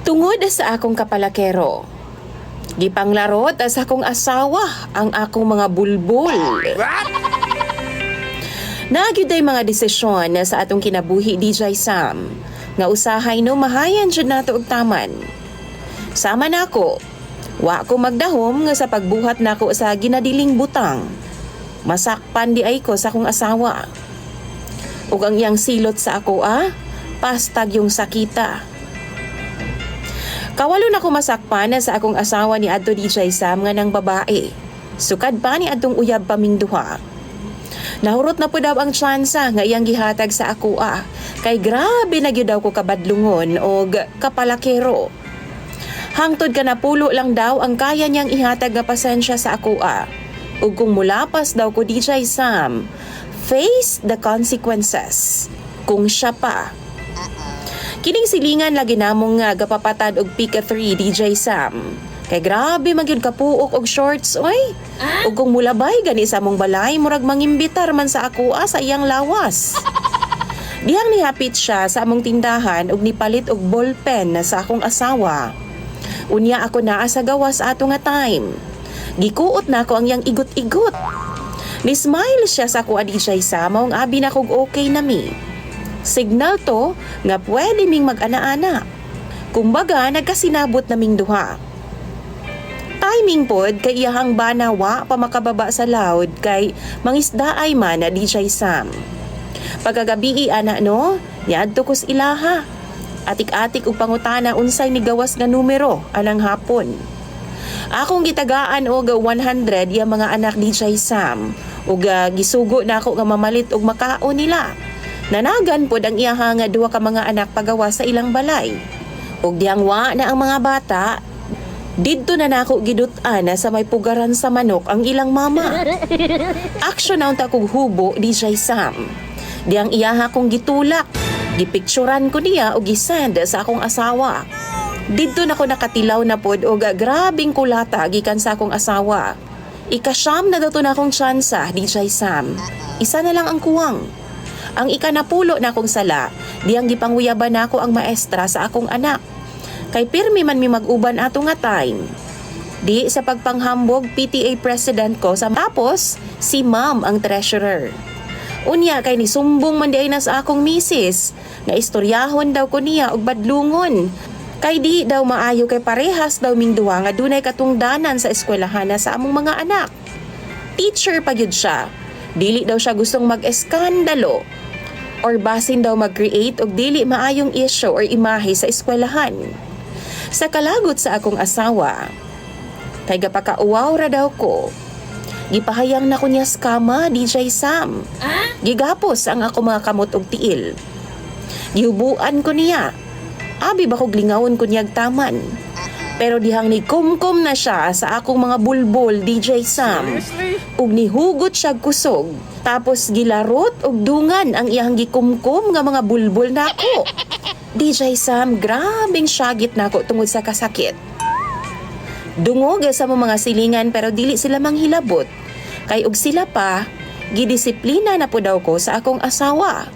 Tungod sa akong kapalakero, gipanglarot sa akong asawa ang akong mga bulbul. Nagyuday mga desisyon sa atong kinabuhi, DJ Sam, nga usahay no mahayan jud nato og taman. Sama nako, wa ko magdahom nga sa pagbuhat nako sa ginadiling butang. Masakpan di ay ko sa akong asawa. Ug ang iyang silot sa ako pastag yung sakita. Kawalo na ko masakpan sa akong asawa ni adto DJ Sam nga nang babae. Sukad pa ni adtong uyab paming duha. Nahurot na po daw ang tsansa nga iyang gihatag sa ako kay grabe na gyud daw ko kabadlungon og kapalakero. Hangtod ka na pulo lang daw ang kaya niyang ihatag nga pasensya sa ako ug kung mulapas daw ko DJ Sam, face the consequences kung siya pa. Kining silingan lagi namong nga gapapatad og Pika 3 DJ Sam. Kay grabe magyud kapuok og shorts oy. Ug kung mulabay gani sa mong balay murag mangimbitar man sa ako sa iyang lawas. Dihang nihapit siya sa among tindahan ug nipalit og ballpen na sa akong asawa. Unya ako naa sa gawas ato nga time. Gikuot na ako ang iyang igot-igot. Ni-smile siya sa ako DJ Sam maong abi na kog okay na mi. Signal to nga pwede ming mag-ana-ana. Kumbaga nagkasinabot naming duha. Timing pod kay iyahang banawa pa makababa sa loud kay mangisdaay man na DJ Sam. Pagkagabi no, niadto ko sa ilaha. Atik-atik ug pangutana unsay ni gawas nga numero anang hapon. Akong gitagaan og 100 iya mga anak DJ Sam ug gisugo na ako nga mamalit og makaon nila. Nanagan pod ang iyaha nga duha ka mga anak pagawa sa ilang balay. Ug diyang wa na ang mga bata, didto na nako gidutan sa may pugaran sa manok ang ilang mama. Action na unta kog hubo DJ Sam. Diyang iyaha kong gitulak, gipicturan ko niya o gisend sa akong asawa. Didto na ko nakatilaw na pod og grabing kulata gikan sa akong asawa. Ikasyam na daw to na akong tsansa DJ Sam. Isa na lang ang kuwang. Ang ikanapulo na akong sala, diyang gipangwiyaban nako ang maestra sa akong anak. Kay pirmi man mi mag-uban ato nga time. Di sa pagpanghambog PTA president ko sa tapos si ma'am ang treasurer. Unya kay ni sumbong man di na sa akong misis nga istoryahon daw ko niya og badlungon. Kay di daw maayo kay parehas daw ming duha nga dunay katungdanan sa eskwelahan na sa among mga anak. Teacher pa gyud siya. Dili daw siya gustong mag-eskandalo or basin daw mag-create og dili maayong issue or imahe sa eskwelahan. Sa kalagot sa akong asawa, kay gapakauwaw ra daw ko, gipahayang na ko niya skama DJ Sam. Gigapos ang ako mga kamot og tiil. Gihubuan ko niya. Abi ba kog lingawon ko niyag taman. Pero dihang ni kumkum na siya sa akong mga bulbul DJ Sam. Ug nihugot siya kusog. Tapos gilarot og dungan ang iyang gikumkum nga mga bulbul nako. DJ Sam, grabing syagit nako tungod sa kasakit. Dungog sa mga silingan pero dili sila manghilabot. Kay og sila pa, gidisiplina na po daw ko sa akong asawa.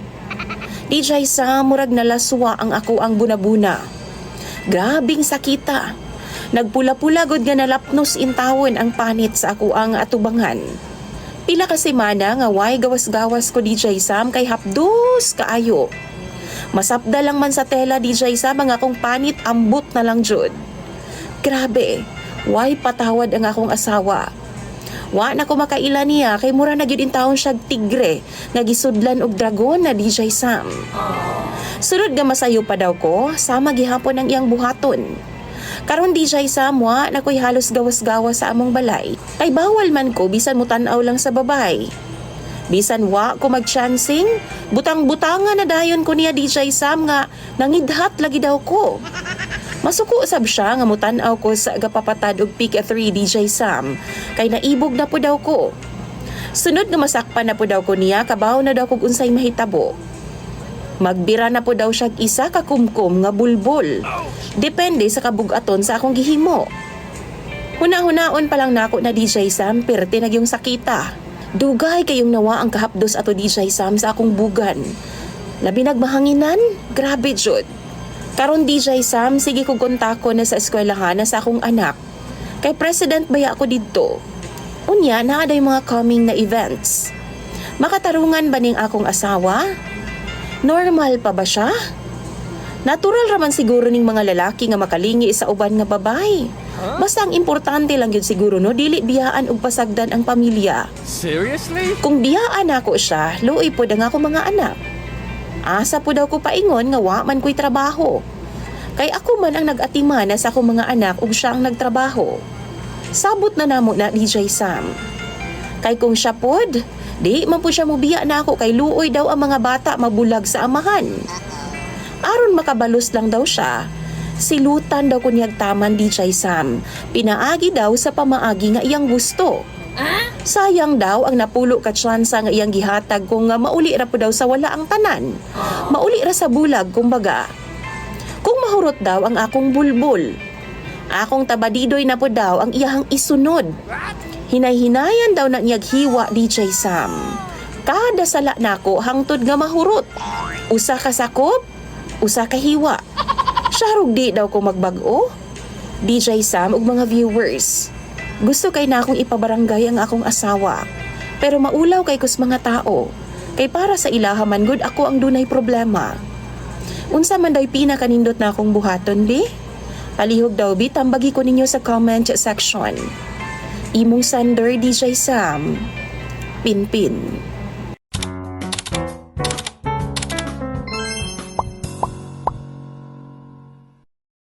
DJ Sam, murag nalaswa ang ako ang bunabuna. Grabing sakita. Nagpula-pula gud nga nalapnos intawon ang panit sa ako ang atubangan. Pila ka semana nga way gawas-gawas ko DJ Sam kay hapdos kaayo. Masapda lang man sa tela DJ Sam ang akong panit ambot na lang jud. Grabe, way patawad ang akong asawa. Wa na ko makaila niya kay mura na gyud intawon siya tigre nga gisudlan og dragon na DJ Sam. Sunod nga masayo pa daw ko, sama gihapon ang iyang buhaton. Karon DJ Sam, wa na ko'y halos gawas-gawas sa among balay. Kay bawal man ko bisan mutanaw lang sa babay. Bisan wa ko mag-chancing, butang-butangan na dayon ko niya DJ Sam nga nangidhat lagi daw ko. Masuko sab siya nga mutanaw ko sa gapapatad og Pika 3 DJ Sam, kay naibog na po daw ko. Sunod nga masakpan na po daw ko niya, kabaw na daw kog unsay mahitabo. Magbira na po daw siya isa ka kumkum nga bulbul. Depende sa kabugaton sa akong gihimo. Huna-hunaon pa lang nako na DJ Sam, perte nagyong sakita. Dugay kayong nawa ang kahapdos ato DJ Sam sa akong bugan. Labi nagmahanginan, grabe jud. Karon DJ Sam, sige ko kontako na sa eskwelahan na sa akong anak. Kay president baya ako didto. Unya, naaday mga coming na events. Makatarungan ba ning akong asawa? Normal pa ba siya? Natural raman siguro ning mga lalaki nga makalingi sa uban nga babae. Basta ang importante lang yun siguro no, dili biyaan ug pasagdan ang pamilya. Seriously? Kung biyaan ako siya, luoy po ang ako mga anak. Asa po daw ko paingon nga wa man ko'y trabaho. Kay ako man ang nag-atiman sa akong mga anak ug siya ang nagtrabaho. Sabot na namo na DJ Sam. Kay kung siya pod, di man po siya mubiya na ako kay luoy daw ang mga bata mabulag sa amahan. Aron makabalos lang daw siya, silutan daw ko niyag taman DJ Sam. Pinaagi daw sa pamaagi nga iyang gusto. Sayang daw ang napulo ka tsansa nga iyang gihatag kung nga mauli ra po daw sa wala ang tanan. Mauli ra sa bulag kumbaga. Kung mahurot daw ang akong bulbul. Akong tabadidoy na po daw ang iyahang isunod. Hinay-hinayan daw na niyag hiwa DJ Sam. Kada sala nako hangtod nga mahurot. Usa ka sakop, usa ka hiwa. Syarog di daw ko magbago. DJ Sam ug mga viewers. Gusto kay na akong ipabarangay ang akong asawa. Pero maulaw kay kus mga tao. Kay para sa ilaha man gud ako ang dunay problema. Unsa man daw pinakanindot na akong buhaton bi? Palihog daw bi tambagi ko ninyo sa comment section. Imong sender DJ Sam. Pinpin.